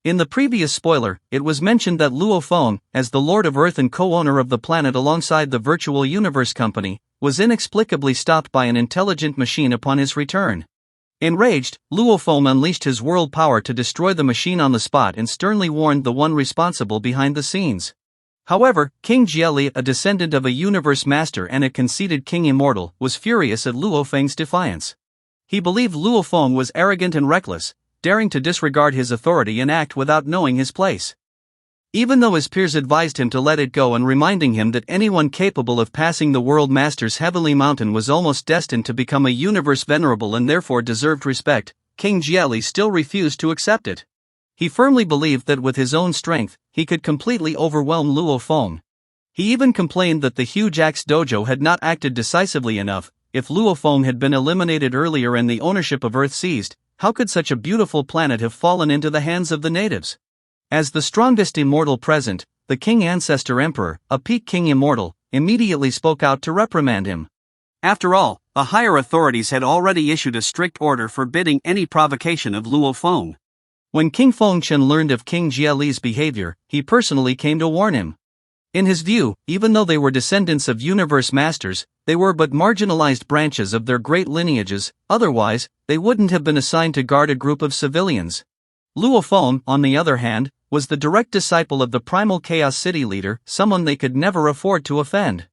In the previous spoiler, it was mentioned that Luo Feng, as the Lord of Earth and co-owner of the planet alongside the Virtual Universe Company, was inexplicably stopped by an intelligent machine upon his return. Enraged, Luo Feng unleashed his world power to destroy the machine on the spot and sternly warned the one responsible behind the scenes. However, King Jieli, a descendant of a universe master and a conceited king immortal, was furious at Luo Feng's defiance. He believed Luo Feng was arrogant and reckless, daring to disregard his authority and act without knowing his place. Even though his peers advised him to let it go and reminding him that anyone capable of passing the World Master's heavenly mountain was almost destined to become a universe venerable and therefore deserved respect, King Jieli still refused to accept it. He firmly believed that with his own strength, he could completely overwhelm Luo Feng. He even complained that the huge Axe Dojo had not acted decisively enough. If Luo Feng had been eliminated earlier and the ownership of Earth seized, how could such a beautiful planet have fallen into the hands of the natives? As the strongest immortal present, the King Ancestor Emperor, a peak King Immortal, immediately spoke out to reprimand him. After all, the higher authorities had already issued a strict order forbidding any provocation of Luo Feng. When King Fengchen learned of King Jieli's behavior, he personally came to warn him. In his view, even though they were descendants of universe masters, they were but marginalized branches of their great lineages, otherwise, they wouldn't have been assigned to guard a group of civilians. Luo Feng, on the other hand, was the direct disciple of the primal Chaos City leader, someone they could never afford to offend.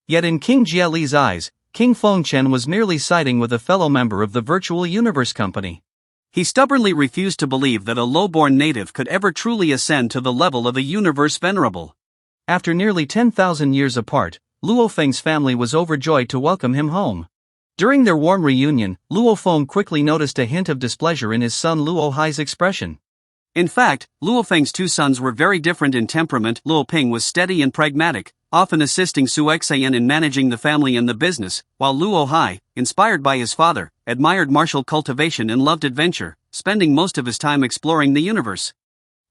Yet in King Jieli's eyes, King Fengchen was merely siding with a fellow member of the Virtual Universe Company. He stubbornly refused to believe that a low-born native could ever truly ascend to the level of a universe venerable. After nearly 10,000 years apart, Luo Feng's family was overjoyed to welcome him home. During their warm reunion, Luo Feng quickly noticed a hint of displeasure in his son Luo Hai's expression. In fact, Luo Feng's two sons were very different in temperament. Luo Ping was steady and pragmatic, often assisting Su Xian in managing the family and the business, while Luo Hai, inspired by his father, admired martial cultivation and loved adventure, spending most of his time exploring the universe.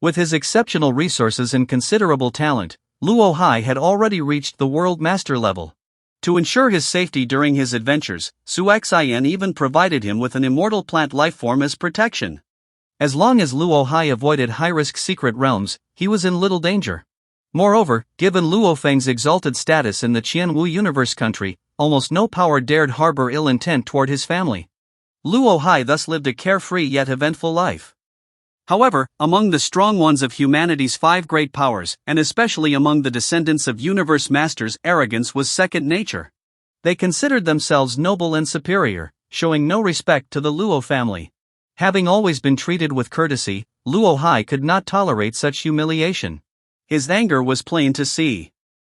With his exceptional resources and considerable talent, Luo Hai had already reached the World Master level. To ensure his safety during his adventures, Su Xian even provided him with an immortal plant lifeform as protection. As long as Luo Hai avoided high-risk secret realms, he was in little danger. Moreover, given Luo Feng's exalted status in the Qianwu universe country, almost no power dared harbor ill intent toward his family. Luo Hai thus lived a carefree yet eventful life. However, among the strong ones of humanity's five great powers, and especially among the descendants of universe masters, arrogance was second nature. They considered themselves noble and superior, showing no respect to the Luo family. Having always been treated with courtesy, Luo Hai could not tolerate such humiliation. His anger was plain to see.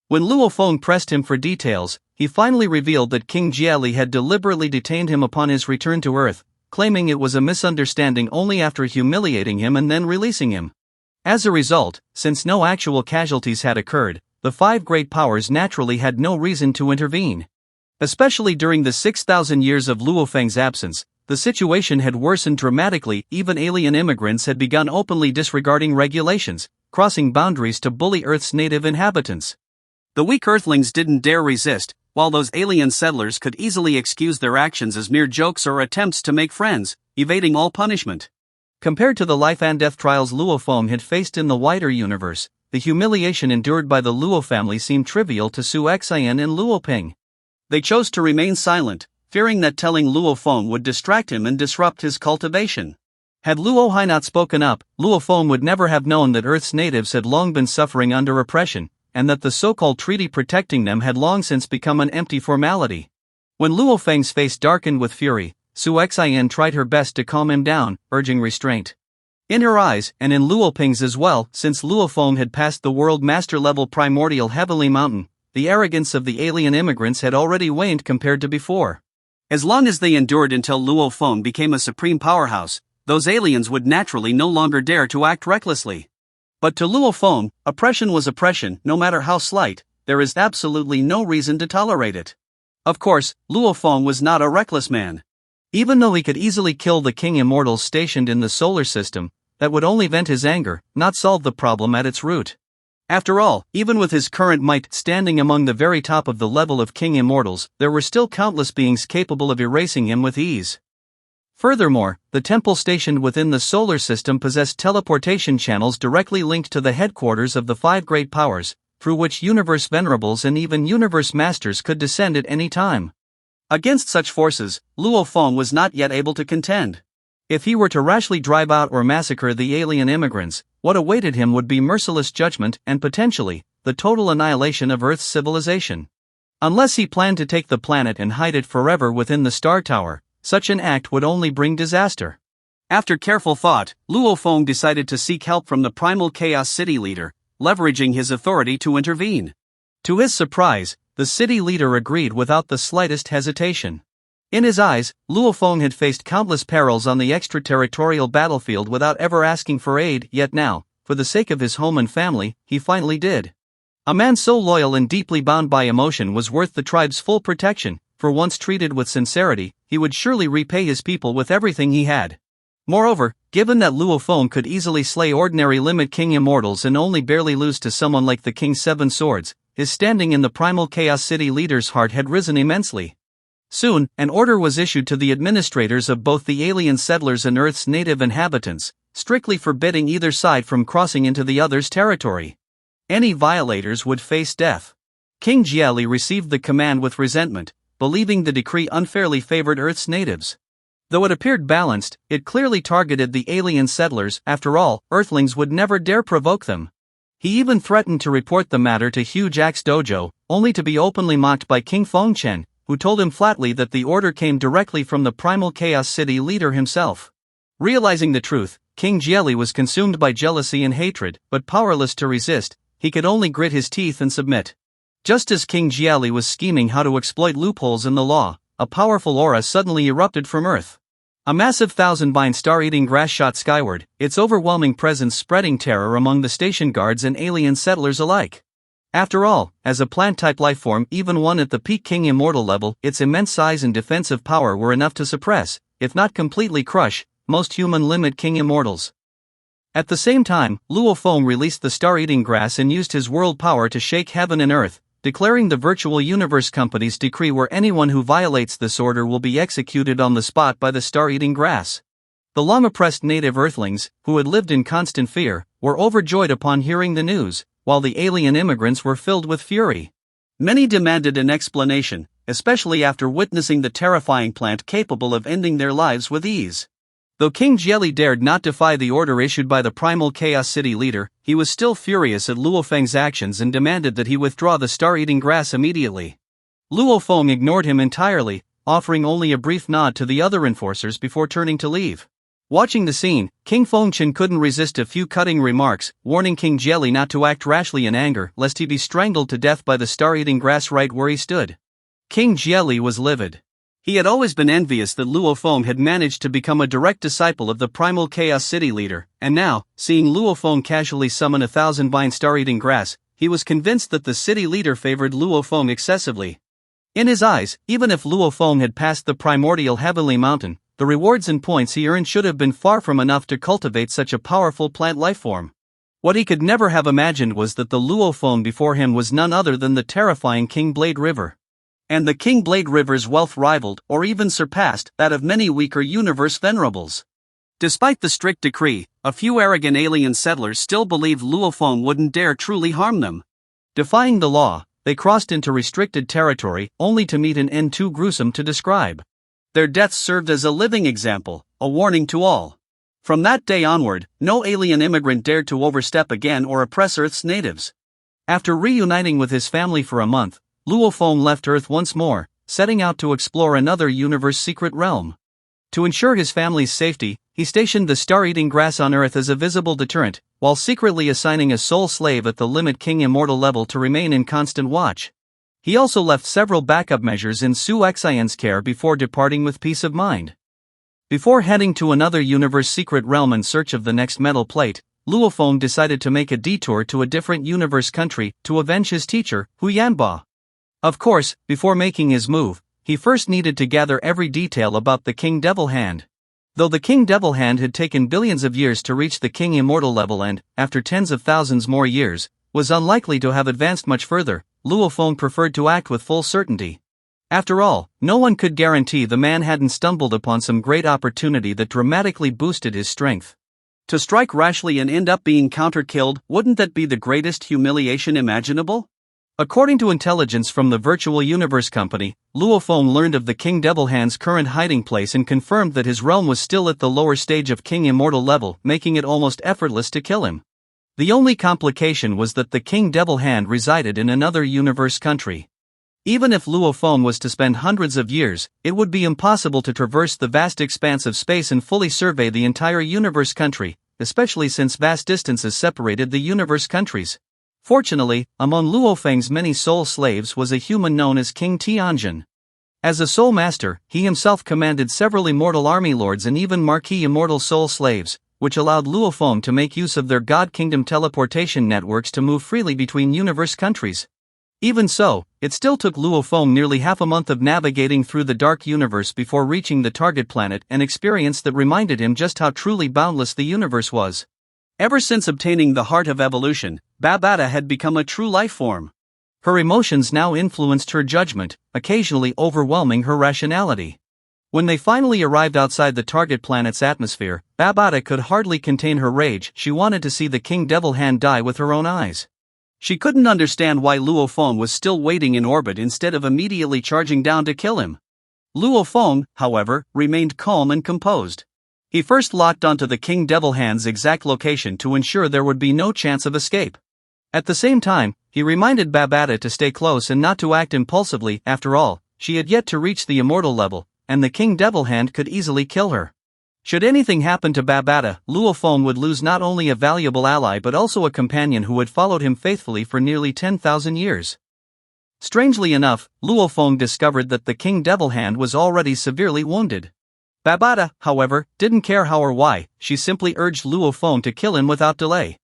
When Luo Feng pressed him for details, he finally revealed that King Jieli had deliberately detained him upon his return to Earth, claiming it was a misunderstanding only after humiliating him and then releasing him. As a result, since no actual casualties had occurred, the five great powers naturally had no reason to intervene. Especially during the 6,000 years of Luo Feng's absence, the situation had worsened dramatically. Even alien immigrants had begun openly disregarding regulations, crossing boundaries to bully Earth's native inhabitants. The weak Earthlings didn't dare resist, while those alien settlers could easily excuse their actions as mere jokes or attempts to make friends, evading all punishment. Compared to the life and death trials Luo Feng had faced in the wider universe, the humiliation endured by the Luo family seemed trivial to Su Xian and Luo Ping. They chose to remain silent, fearing that telling Luo Feng would distract him and disrupt his cultivation. Had Luo Hai not spoken up, Luo Feng would never have known that Earth's natives had long been suffering under oppression, and that the so-called treaty protecting them had long since become an empty formality. When Luo Feng's face darkened with fury, Su Xian tried her best to calm him down, urging restraint. In her eyes, and in Luo Ping's as well, since Luo Feng had passed the World Master level primordial heavenly mountain, the arrogance of the alien immigrants had already waned compared to before. As long as they endured until Luo Feng became a supreme powerhouse, those aliens would naturally no longer dare to act recklessly. But to Luo Feng, oppression was oppression, no matter how slight. There is absolutely no reason to tolerate it. Of course, Luo Feng was not a reckless man. Even though he could easily kill the King Immortals stationed in the solar system, that would only vent his anger, not solve the problem at its root. After all, even with his current might standing among the very top of the level of King Immortals, there were still countless beings capable of erasing him with ease. Furthermore, the temple stationed within the solar system possessed teleportation channels directly linked to the headquarters of the five great powers, through which universe venerables and even universe masters could descend at any time. Against such forces, Luo Feng was not yet able to contend. If he were to rashly drive out or massacre the alien immigrants, what awaited him would be merciless judgment and potentially, the total annihilation of Earth's civilization. Unless he planned to take the planet and hide it forever within the Star Tower, such an act would only bring disaster. After careful thought, Luo Feng decided to seek help from the Primal Chaos City leader, leveraging his authority to intervene. To his surprise, the city leader agreed without the slightest hesitation. In his eyes, Luo Feng had faced countless perils on the extraterritorial battlefield without ever asking for aid, yet now, for the sake of his home and family, he finally did. A man so loyal and deeply bound by emotion was worth the tribe's full protection, for once treated with sincerity, he would surely repay his people with everything he had. Moreover, given that Luo Feng could easily slay ordinary Limit King immortals and only barely lose to someone like the King's Seven Swords, his standing in the Primal Chaos City leader's heart had risen immensely. Soon, an order was issued to the administrators of both the alien settlers and Earth's native inhabitants, strictly forbidding either side from crossing into the other's territory. Any violators would face death. King Jieli received the command with resentment, believing the decree unfairly favored Earth's natives. Though it appeared balanced, it clearly targeted the alien settlers. After all, Earthlings would never dare provoke them. He even threatened to report the matter to Huge Axe Dojo, only to be openly mocked by King Feng Chen, who told him flatly that the order came directly from the Primal Chaos City leader himself. Realizing the truth, King Jieli was consumed by jealousy and hatred, but powerless to resist, he could only grit his teeth and submit. Just as King Jieli was scheming how to exploit loopholes in the law, a powerful aura suddenly erupted from Earth. A massive thousand-vine star-eating grass shot skyward, its overwhelming presence spreading terror among the station guards and alien settlers alike. After all, as a plant-type lifeform, even one at the peak King Immortal level, its immense size and defensive power were enough to suppress, if not completely crush, most human Limit King Immortals. At the same time, Luo Feng released the star-eating grass and used his world power to shake heaven and earth, declaring the Virtual Universe Company's decree where anyone who violates this order will be executed on the spot by the star-eating grass. The long-oppressed native Earthlings, who had lived in constant fear, were overjoyed upon hearing the news, while the alien immigrants were filled with fury. Many demanded an explanation, especially after witnessing the terrifying plant capable of ending their lives with ease. Though King Jieli dared not defy the order issued by the Primal Chaos City leader, he was still furious at Luo Feng's actions and demanded that he withdraw the star-eating grass immediately. Luo Feng ignored him entirely, offering only a brief nod to the other enforcers before turning to leave. Watching the scene, King Feng Chen couldn't resist a few cutting remarks, warning King Jieli not to act rashly in anger lest he be strangled to death by the star-eating grass right where he stood. King Jieli was livid. He had always been envious that Luo Feng had managed to become a direct disciple of the Primal Chaos City leader, and now, seeing Luo Feng casually summon a thousand-vine star-eating grass, he was convinced that the city leader favored Luo Feng excessively. In his eyes, even if Luo Feng had passed the primordial heavenly mountain, the rewards and points he earned should have been far from enough to cultivate such a powerful plant lifeform. What he could never have imagined was that the Luo Feng before him was none other than the terrifying King Blade River. And the King Blade River's wealth rivaled or even surpassed that of many weaker universe venerables. Despite the strict decree, a few arrogant alien settlers still believed Luo Feng wouldn't dare truly harm them. Defying the law, they crossed into restricted territory, only to meet an end too gruesome to describe. Their deaths served as a living example, a warning to all. From that day onward, no alien immigrant dared to overstep again or oppress Earth's natives. After reuniting with his family for a month, Luo Feng left Earth once more, setting out to explore another universe secret realm. To ensure his family's safety, he stationed the star-eating grass on Earth as a visible deterrent, while secretly assigning a sole slave at the Limit King Immortal level to remain in constant watch. He also left several backup measures in Su Xian's care before departing with peace of mind. Before heading to another universe secret realm in search of the next metal plate, Luo Feng decided to make a detour to a different universe country to avenge his teacher, Hu Yanba. Of course, before making his move, he first needed to gather every detail about the King Devil Hand. Though the King Devil Hand had taken billions of years to reach the King Immortal level and, after tens of thousands more years, was unlikely to have advanced much further, Luo Feng preferred to act with full certainty. After all, no one could guarantee the man hadn't stumbled upon some great opportunity that dramatically boosted his strength. To strike rashly and end up being counter-killed, wouldn't that be the greatest humiliation imaginable? According to intelligence from the Virtual Universe Company, Luo Feng learned of the King Devilhand's current hiding place and confirmed that his realm was still at the lower stage of King Immortal level, making it almost effortless to kill him. The only complication was that the King Devilhand resided in another universe country. Even if Luo Feng was to spend hundreds of years, it would be impossible to traverse the vast expanse of space and fully survey the entire universe country, especially since vast distances separated the universe countries. Fortunately, among Luo Feng's many soul slaves was a human known as King Tianjin. As a soul master, he himself commanded several immortal army lords and even marquee immortal soul slaves, which allowed Luo Feng to make use of their God Kingdom teleportation networks to move freely between universe countries. Even so, it still took Luo Feng nearly half a month of navigating through the dark universe before reaching the target planet, an experience that reminded him just how truly boundless the universe was. Ever since obtaining the Heart of Evolution, Babata had become a true life form. Her emotions now influenced her judgment, occasionally overwhelming her rationality. When they finally arrived outside the target planet's atmosphere, Babata could hardly contain her rage. She wanted to see the King Devilhand die with her own eyes. She couldn't understand why Luo Feng was still waiting in orbit instead of immediately charging down to kill him. Luo Feng, however, remained calm and composed. He first locked onto the King Devilhand's exact location to ensure there would be no chance of escape. At the same time, he reminded Babata to stay close and not to act impulsively. After all, she had yet to reach the immortal level, and the King Devilhand could easily kill her. Should anything happen to Babata, Luo Feng would lose not only a valuable ally but also a companion who had followed him faithfully for nearly 10,000 years. Strangely enough, Luo Feng discovered that the King Devilhand was already severely wounded. Babata, however, didn't care how or why. She simply urged Luo Feng to kill him without delay.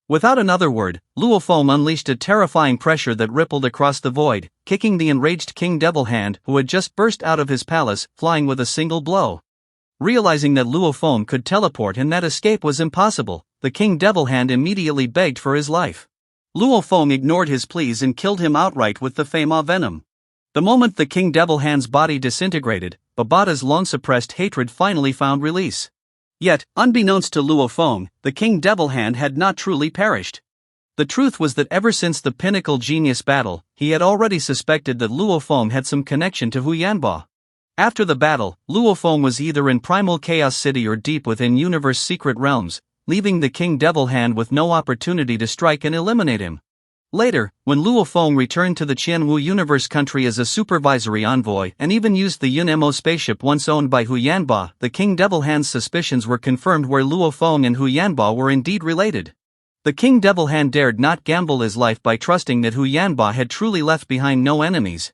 Without another word, Luo Feng unleashed a terrifying pressure that rippled across the void, kicking the enraged King Devilhand, who had just burst out of his palace, flying with a single blow. Realizing that Luo Feng could teleport and that escape was impossible, the King Devilhand immediately begged for his life. Luo Feng ignored his pleas and killed him outright with the Fema venom. The moment the King Devilhand's body disintegrated, Babata's long-suppressed hatred finally found release. Yet, unbeknownst to Luo Feng, the King Devilhand had not truly perished. The truth was that ever since the Pinnacle Genius battle, he had already suspected that Luo Feng had some connection to Huyanba. After the battle, Luo Feng was either in Primal Chaos City or deep within Universe Secret Realms, leaving the King Devilhand with no opportunity to strike and eliminate him. Later, when Luo Feng returned to the Qianwu Universe country as a supervisory envoy and even used the Yun-Mo spaceship once owned by Huyanba, the King Devilhand's suspicions were confirmed where Luo Feng and Huyanba were indeed related. The King Devilhand dared not gamble his life by trusting that Huyanba had truly left behind no enemies.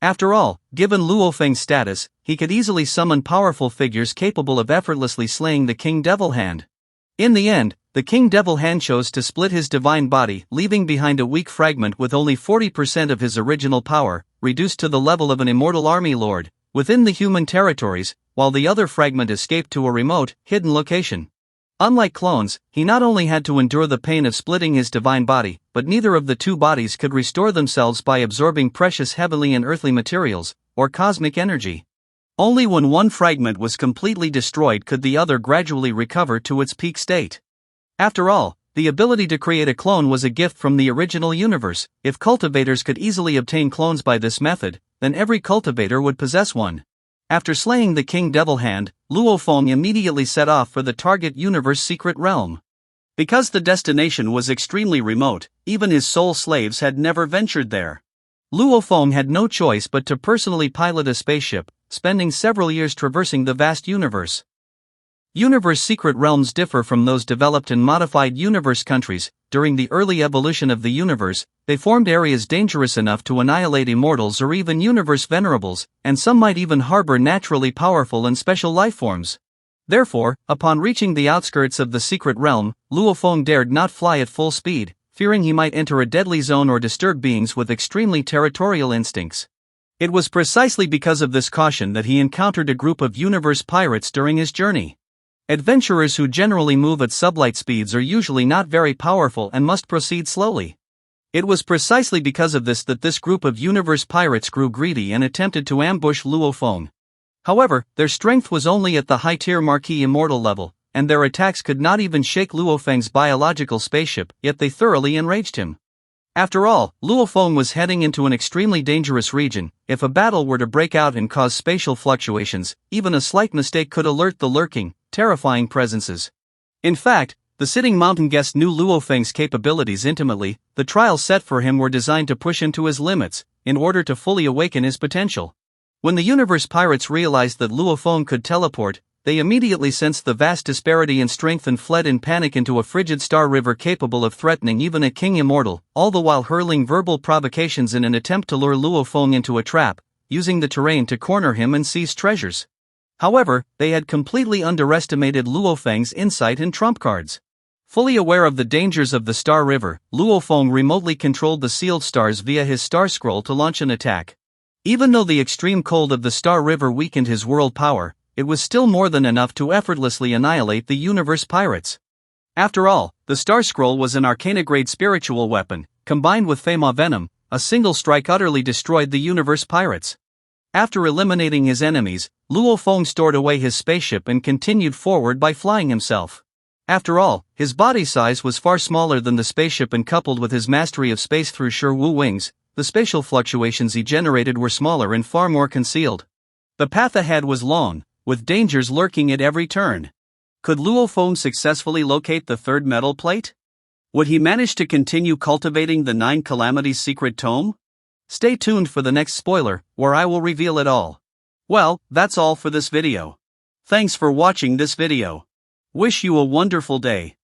After all, given Luo Feng's status, he could easily summon powerful figures capable of effortlessly slaying the King Devilhand. In the end, the King Devilhand chose to split his divine body, leaving behind a weak fragment with only 40% of his original power, reduced to the level of an immortal army lord, within the human territories, while the other fragment escaped to a remote, hidden location. Unlike clones, he not only had to endure the pain of splitting his divine body, but neither of the two bodies could restore themselves by absorbing precious heavenly and earthly materials, or cosmic energy. Only when one fragment was completely destroyed could the other gradually recover to its peak state. After all, the ability to create a clone was a gift from the original universe. If cultivators could easily obtain clones by this method, then every cultivator would possess one. After slaying the King Devilhand, Luo Feng immediately set off for the target universe secret realm. Because the destination was extremely remote, even his soul slaves had never ventured there. Luo Feng had no choice but to personally pilot a spaceship, spending several years traversing the vast universe. Universe secret realms differ from those developed in modified universe countries. During the early evolution of the universe, they formed areas dangerous enough to annihilate immortals or even universe venerables, and some might even harbor naturally powerful and special life forms. Therefore, upon reaching the outskirts of the secret realm, Luo Feng dared not fly at full speed, fearing he might enter a deadly zone or disturb beings with extremely territorial instincts. It was precisely because of this caution that he encountered a group of universe pirates during his journey. Adventurers who generally move at sublight speeds are usually not very powerful and must proceed slowly. It was precisely because of this that this group of universe pirates grew greedy and attempted to ambush Luo Feng. However, their strength was only at the high-tier Marquis Immortal level, and their attacks could not even shake Luo Feng's biological spaceship, yet they thoroughly enraged him. After all, Luo Feng was heading into an extremely dangerous region. If a battle were to break out and cause spatial fluctuations, even a slight mistake could alert the lurking, terrifying presences. In fact, the sitting mountain guest knew Luo Feng's capabilities intimately. The trials set for him were designed to push him to his limits, in order to fully awaken his potential. When the universe pirates realized that Luo Feng could teleport, they immediately sensed the vast disparity in strength and fled in panic into a frigid star river capable of threatening even a king immortal, all the while hurling verbal provocations in an attempt to lure Luo Feng into a trap, using the terrain to corner him and seize treasures. However, they had completely underestimated Luo Feng's insight and trump cards. Fully aware of the dangers of the Star River, Luo Feng remotely controlled the sealed stars via his star scroll to launch an attack. Even though the extreme cold of the Star River weakened his world power, it was still more than enough to effortlessly annihilate the universe pirates. After all, the Star Scroll was an Arcana-grade spiritual weapon. Combined with Fema Venom, a single strike utterly destroyed the universe pirates. After eliminating his enemies, Luo Feng stored away his spaceship and continued forward by flying himself. After all, his body size was far smaller than the spaceship, and coupled with his mastery of space through Shi Wu wings, the spatial fluctuations he generated were smaller and far more concealed. The path ahead was long, with dangers lurking at every turn. Could Luo Feng successfully locate the third metal plate? Would he manage to continue cultivating the 9 Calamities secret tome? Stay tuned for the next spoiler, where I will reveal it all. Well, that's all for this video. Thanks for watching this video. Wish you a wonderful day.